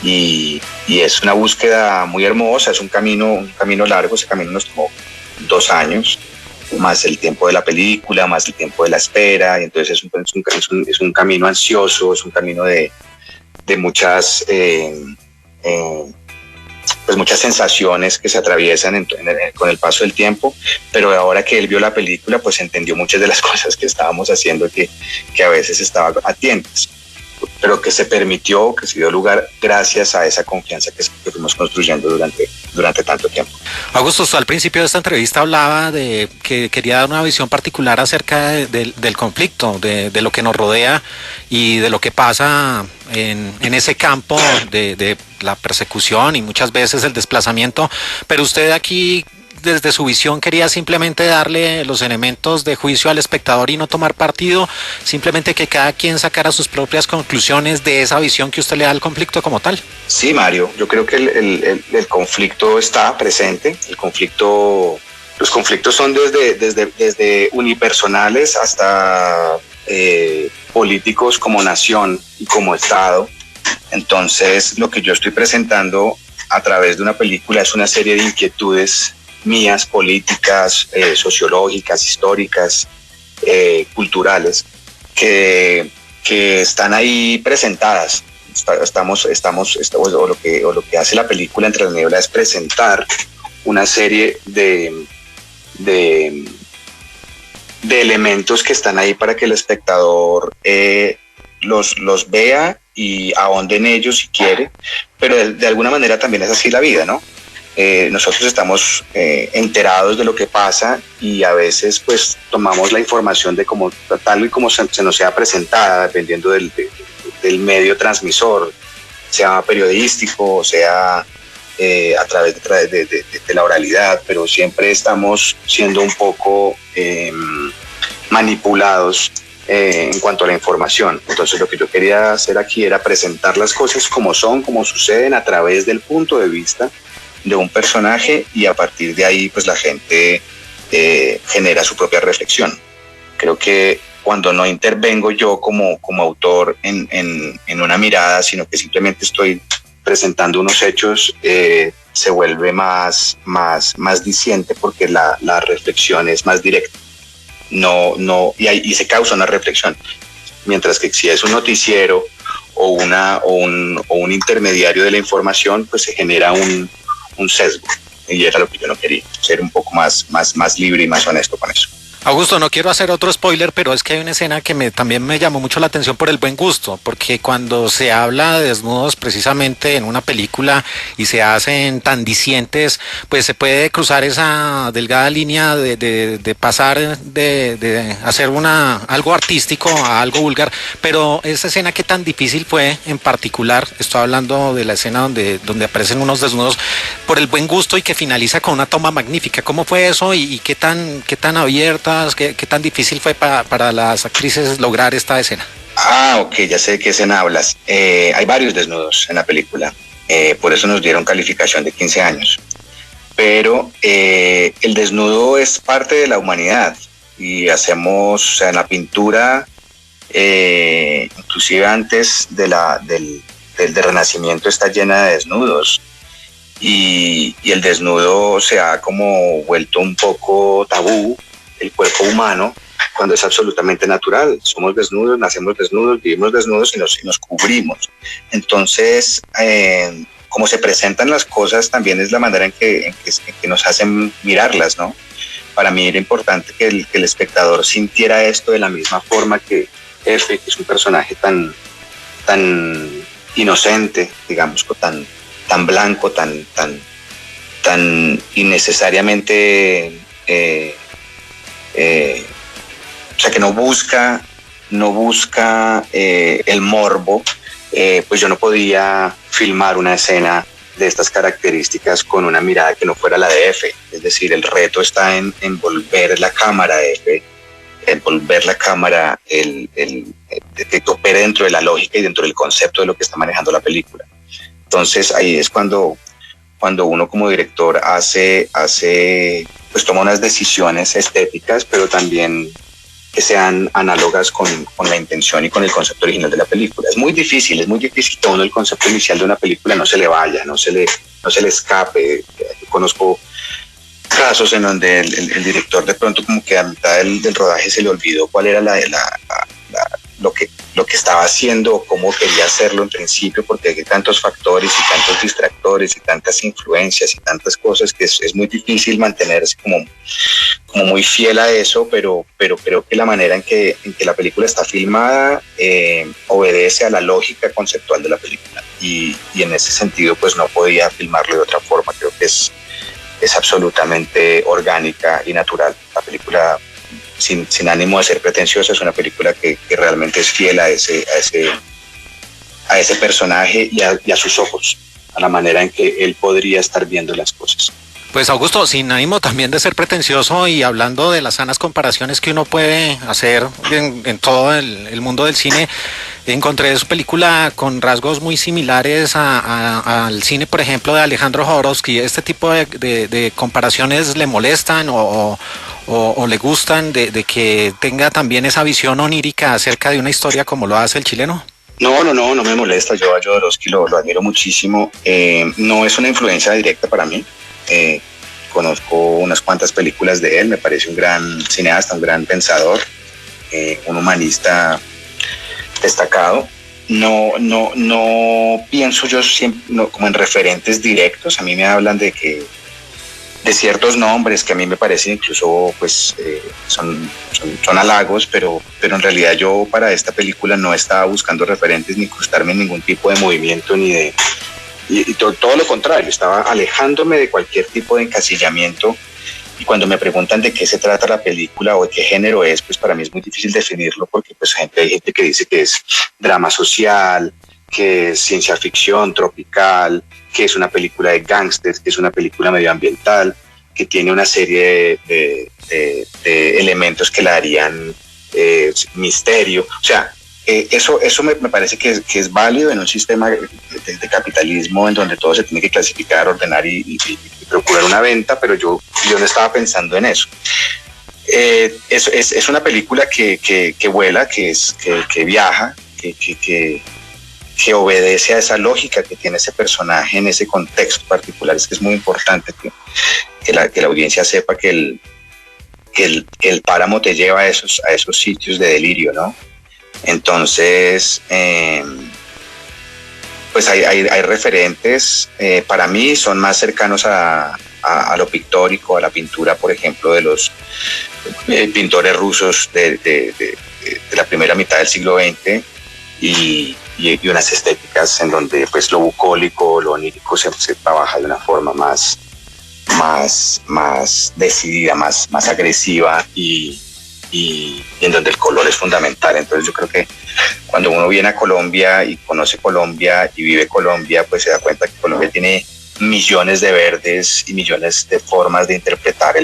Y es una búsqueda muy hermosa, es un camino largo. Ese camino nos tomó 2 años, más el tiempo de la película, más el tiempo de la espera, y entonces es un camino ansioso, es un camino de muchas pues muchas sensaciones que se atraviesan con el paso del tiempo, pero ahora que él vio la película, pues entendió muchas de las cosas que estábamos haciendo, que a veces estaba a tientas, pero que se permitió, que se dio lugar gracias a esa confianza que fuimos construyendo durante tanto tiempo. Augusto, usted al principio de esta entrevista hablaba de que quería dar una visión particular acerca del conflicto, de lo que nos rodea y de lo que pasa en ese campo de la persecución y muchas veces el desplazamiento, pero usted aquí, desde su visión, quería simplemente darle los elementos de juicio al espectador y no tomar partido, simplemente que cada quien sacara sus propias conclusiones de esa visión que usted le da al conflicto como tal. Sí, Mario, yo creo que el conflicto está presente. Los conflictos son desde unipersonales hasta políticos como nación y como Estado. Entonces, lo que yo estoy presentando a través de una película es una serie de inquietudes mías, políticas, sociológicas, históricas, culturales, que están ahí presentadas. O lo que hace la película Entre la Niebla es presentar una serie de elementos que están ahí para que el espectador los vea y ahonde en ellos si quiere, pero de alguna manera también es así la vida, ¿no? Nosotros estamos enterados de lo que pasa y a veces pues tomamos la información de tal y como se nos sea presentada, dependiendo del medio transmisor, sea periodístico, sea a través de la oralidad, pero siempre estamos siendo un poco manipulados en cuanto a la información. Entonces lo que yo quería hacer aquí era presentar las cosas como son, como suceden, a través del punto de vista de un personaje, y a partir de ahí pues la gente genera su propia reflexión. Creo que cuando no intervengo yo como autor en una mirada, sino que simplemente estoy presentando unos hechos, se vuelve más diciente porque la reflexión es más directa. Y se causa una reflexión. Mientras que si es un noticiero o un intermediario de la información, pues se genera un sesgo. Y era lo que yo no quería, ser un poco más libre y más honesto con eso. Augusto, no quiero hacer otro spoiler, pero es que hay una escena que también me llamó mucho la atención por el buen gusto, porque cuando se habla de desnudos precisamente en una película y se hacen tan dicientes, pues se puede cruzar esa delgada línea de pasar de hacer algo artístico a algo vulgar, pero esa escena que tan difícil fue en particular, estoy hablando de la escena donde aparecen unos desnudos, por el buen gusto y que finaliza con una toma magnífica. ¿Cómo fue eso y qué tan abierta? ¿Qué tan difícil fue para las actrices lograr esta escena? Ok, ya sé de qué escena hablas. Hay varios desnudos en la película, por eso nos dieron calificación de 15 años. Pero el desnudo es parte de la humanidad y hacemos, o sea, en la pintura, inclusive antes del Renacimiento, está llena de desnudos. Y el desnudo se ha como vuelto un poco tabú. El cuerpo humano, cuando es absolutamente natural, somos desnudos, nacemos desnudos, vivimos desnudos y nos cubrimos. Entonces, como se presentan las cosas, también es la manera en que nos hacen mirarlas, ¿no? Para mí era importante que el espectador sintiera esto de la misma forma que F, que es un personaje tan inocente, digamos, tan blanco, tan innecesariamente... o sea, que no busca el morbo, pues yo no podía filmar una escena de estas características con una mirada que no fuera la de F. Es decir, el reto está en volver la cámara de F, en volver la cámara que opere dentro de la lógica y dentro del concepto de lo que está manejando la película. Entonces ahí es cuando uno como director pues toma unas decisiones estéticas, pero también que sean análogas con la intención y con el concepto original de la película. Es muy difícil que uno el concepto inicial de una película no se le vaya, no se le escape. Yo conozco casos en donde el director de pronto como que a mitad del rodaje se le olvidó cuál era lo que estaba haciendo, cómo quería hacerlo en principio, porque hay tantos factores y tantos distractores y tantas influencias y tantas cosas que es muy difícil mantenerse como muy fiel a eso, pero creo que la manera en que la película está filmada obedece a la lógica conceptual de la película y en ese sentido pues no podía filmarlo de otra forma. Creo que es absolutamente orgánica y natural. La película, sin ánimo de ser pretenciosa, es una película que realmente es fiel a ese personaje y a sus ojos, a la manera en que él podría estar viendo las cosas. Pues Augusto, sin ánimo también de ser pretencioso y hablando de las sanas comparaciones que uno puede hacer en todo el mundo del cine, encontré su película con rasgos muy similares al cine, por ejemplo, de Alejandro Jodorowsky. ¿Este tipo de comparaciones le molestan o le gustan de que tenga también esa visión onírica acerca de una historia como lo hace el chileno? No me molesta. Yo a Jodorowsky lo admiro muchísimo. No es una influencia directa para mí. Conozco unas cuantas películas de él. Me parece un gran cineasta, un gran pensador, un humanista destacado. No pienso yo siempre como en referentes directos. A mí me hablan de ciertos nombres que a mí me parecen incluso pues son halagos, pero en realidad yo para esta película no estaba buscando referentes ni incrustarme en ningún tipo de movimiento y todo lo contrario, estaba alejándome de cualquier tipo de encasillamiento. Y cuando me preguntan de qué se trata la película o de qué género es, pues para mí es muy difícil definirlo, porque pues hay gente que dice que es drama social, que es ciencia ficción tropical, que es una película de gángsters, que es una película medioambiental, que tiene una serie de elementos que la harían misterio. O sea, eso me parece que es válido en un sistema de capitalismo en donde todo se tiene que clasificar, ordenar y procurar una venta, pero yo no estaba pensando en eso. Es una película que vuela, que viaja, que que obedece a esa lógica que tiene ese personaje en ese contexto particular. Es que es muy importante que la audiencia sepa que el páramo te lleva a esos sitios de delirio, ¿no? Entonces, pues hay referentes, para mí son más cercanos a lo pictórico, a la pintura, por ejemplo, de los pintores rusos de la primera mitad del siglo XX y unas estéticas en donde pues lo bucólico, lo onírico se trabaja de una forma más decidida, más agresiva y en donde el color es fundamental. Entonces yo creo que cuando uno viene a Colombia y conoce Colombia y vive Colombia, pues se da cuenta que Colombia tiene millones de verdes y millones de formas de interpretar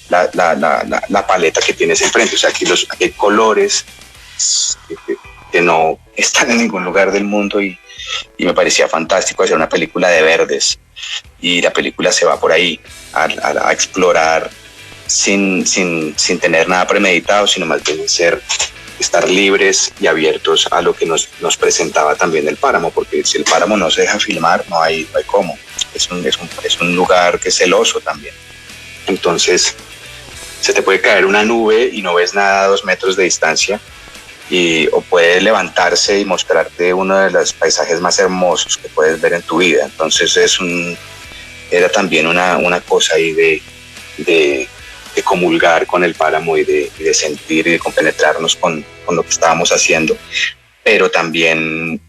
la paleta que tienes enfrente. O sea, aquí hay colores que no están en ningún lugar del mundo y me parecía fantástico hacer una película de verdes, y la película se va por ahí a explorar sin tener nada premeditado, sino más bien estar libres y abiertos a lo que nos presentaba también el páramo, porque si el páramo no se deja filmar, no hay cómo. Es un lugar que es celoso también. Entonces se te puede caer una nube y no ves nada a 2 metros de distancia, o puede levantarse y mostrarte uno de los paisajes más hermosos que puedes ver en tu vida. Entonces era también una cosa ahí de comulgar con el páramo y de sentir y de compenetrarnos con lo que estábamos haciendo, pero también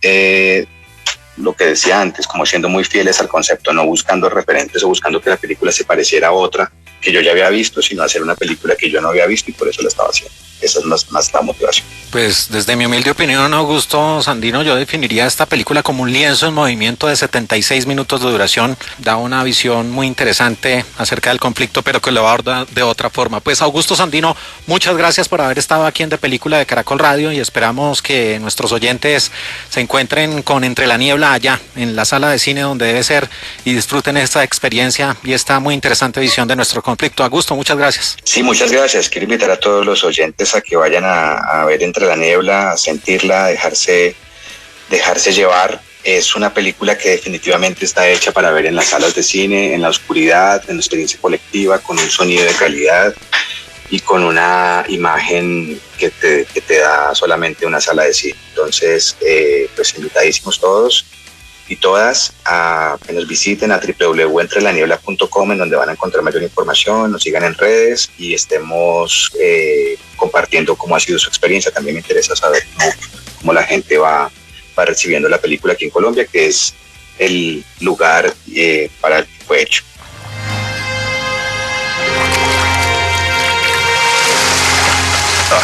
lo que decía antes, como siendo muy fieles al concepto, no buscando referentes o buscando que la película se pareciera a otra que yo ya había visto, sino hacer una película que yo no había visto, y por eso la estaba haciendo. Esa es más la motivación. Pues desde mi humilde opinión, Augusto Sandino, yo definiría esta película como un lienzo en movimiento de 76 minutos de duración. Da una visión muy interesante acerca del conflicto, pero que lo aborda de otra forma. Pues Augusto Sandino, muchas gracias por haber estado aquí en De Película de Caracol Radio, y esperamos que nuestros oyentes se encuentren con Entre la Niebla allá en la sala de cine donde debe ser, y disfruten esta experiencia y esta muy interesante visión de nuestro conflicto. Augusto, muchas gracias. Sí, muchas gracias. Quiero invitar a todos los oyentes a que vayan a ver Entre la Niebla, a sentirla, a dejarse llevar. Es una película que definitivamente está hecha para ver en las salas de cine, en la oscuridad, en la experiencia colectiva, con un sonido de calidad y con una imagen que te da solamente una sala de cine. Entonces, pues invitadísimos todos y todas a que nos visiten a www.entrelaniebla.com, en donde van a encontrar mayor información, nos sigan en redes y estemos compartiendo cómo ha sido su experiencia. También me interesa saber cómo la gente va recibiendo la película aquí en Colombia, que es el lugar para el que fue hecho. Ah,